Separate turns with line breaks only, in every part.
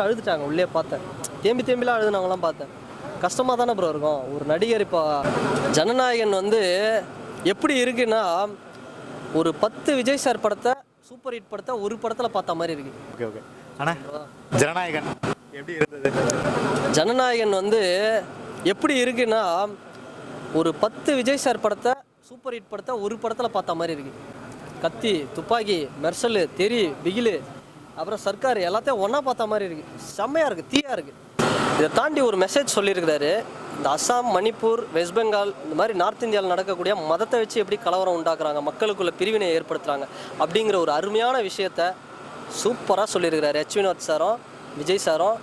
அழுதுட்டாங்க உள்ளே பார்த்தேன். தேம்பிலாம் அழுதுனவங்களாம் பார்த்தேன். கஷ்டமாக தானே ப்ரோ இருக்கும். ஒரு நடிகர் இப்போ ஜனநாயகன் வந்து எப்படி இருக்குன்னா, ஒரு 10 விஜய் சார் படத்தை சூப்பர் ஹிட் படத்தை ஒரு படத்தில் பார்த்த மாதிரி இருக்கு.
ஓகே ஓகே அண்ணா, ஜனநாயகன் எப்படி இருந்தது?
ஜனநாயகன் வந்து எப்படி இருக்குன்னா, ஒரு 10 விஜய் சார் படத்தை சூப்பர் ஹிட் படத்தை ஒரு படத்தில் பார்த்த மாதிரி இருக்கு. கத்தி, துப்பாக்கி, மெர்சல், தெரி, பிகிலு, அப்புறம் சர்க்கார் எல்லாத்தையும் ஒன்றா பார்த்த மாதிரி இருக்குது. செம்மையாக இருக்குது, தீயாக இருக்குது. இதை தாண்டி ஒரு மெசேஜ் சொல்லியிருக்கிறாரு. இந்த அஸ்ஸாம், மணிப்பூர், வெஸ்ட் பெங்கால் இந்த மாதிரி நார்த் இந்தியாவில் நடக்கக்கூடிய மதத்தை வச்சு எப்படி கலவரம் உண்டாக்குறாங்க, மக்களுக்குள்ள பிரிவினை ஏற்படுத்துகிறாங்க அப்படிங்கிற ஒரு அருமையான விஷயத்த சூப்பராக சொல்லியிருக்கிறாரு எச் வினோத் சாரும் விஜய் சாரும்.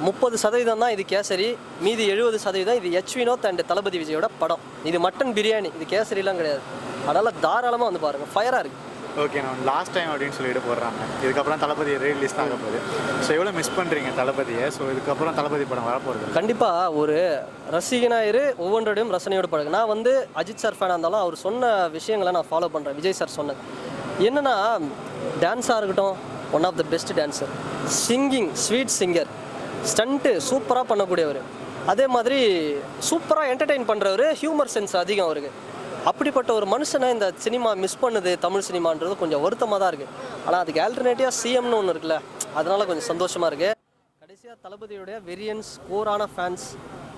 30% தான் இது கேசரி, மீதி 70% இது எச் வினோத் அண்ட் தளபதி விஜயோட படம். இது மட்டன் பிரியாணி, இது கேசரிலாம் கிடையாது. அதனால் தாராளமாக வந்து பாருங்கள், ஃபயராக இருக்குது.
ஓகே, நான் லாஸ்ட் டைம் அப்படின்னு சொல்லிட்டு போடுறாங்க. இதுக்கப்புறம் தளபதி ரீலீஸ் தான் ஆக போகுது. ஸோ எவ்வளோ மிஸ் பண்ணுறீங்க தளபதியை? ஸோ இதுக்கப்புறம் தளபதி படம் வரப்போகுது.
கண்டிப்பாக ஒரு ரசிகனாயிரு, ஒவ்வொன்றோடையும் ரசனையோடு பழகு. நான் வந்து அஜித் சார் ஃபேனாக இருந்தாலும் அவர் சொன்ன விஷயங்களை நான் ஃபாலோ பண்ணுறேன். விஜய் சார் சொன்னது என்னென்னா, டான்ஸாக இருக்கட்டும், one of the best dancer, singing, sweet singer, stunt சூப்பராக பண்ணக்கூடியவர், அதே மாதிரி சூப்பராக என்டர்டெயின் பண்ணுறவர், ஹியூமர் சென்ஸ் அதிகம் அவருக்கு. அப்படிப்பட்ட ஒரு மனுஷனை இந்த சினிமா மிஸ் பண்ணுது, தமிழ் சினிமான்றது கொஞ்சம் வருத்தமாக தான் இருக்குது. ஆனால் அதுக்கு ஆல்டர்னேட்டிவாக சிஎம்னு ஒன்று இருக்குல்ல, அதனால கொஞ்சம் சந்தோஷமாக இருக்குது. கடைசியாக தளபதியுடைய வெரியன்ஸ், கோரான ஃபேன்ஸ்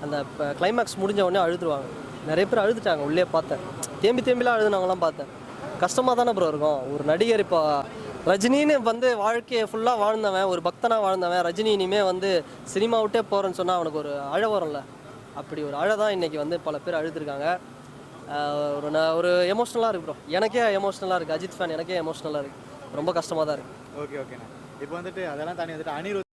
அந்த கிளைமேக்ஸ் முடிஞ்ச உடனே அழுதுருவாங்க. நிறைய பேர் அழுதுட்டாங்க உள்ளே பார்த்தேன். தேம்பிலாம் அழுதுனவங்களாம் பார்த்தேன். கஷ்டமாக தானே ப்ரோ இருக்கும். ஒரு நடிகர் இப்போ ரஜினின்னு வந்து வாழ்க்கையை ஃபுல்லாக வாழ்ந்தவன், ஒரு பக்தனாக வாழ்ந்தவன், ரஜினி இனிமேல் வந்து சினிமா விட்டே போகிறேன்னு சொன்னால் அவனுக்கு ஒரு அழ வரும்ல, அப்படி ஒரு அழை தான் இன்றைக்கி வந்து பல பேர் அழுதுருக்காங்க. ஒரு எமோஷ்னலாக இருக்குது ப்ரோ. எனக்கே எமோஷ்னலாக இருக்குது. அஜித் ஃபேன் எனக்கே எமோஷ்னலாக இருக்குது. ரொம்ப கஷ்டமாக தான் இருக்குது.
ஓகே ஓகேண்ணா. இப்போ வந்துட்டு அதெல்லாம் தாண்டி வந்துட்டு அனிருத்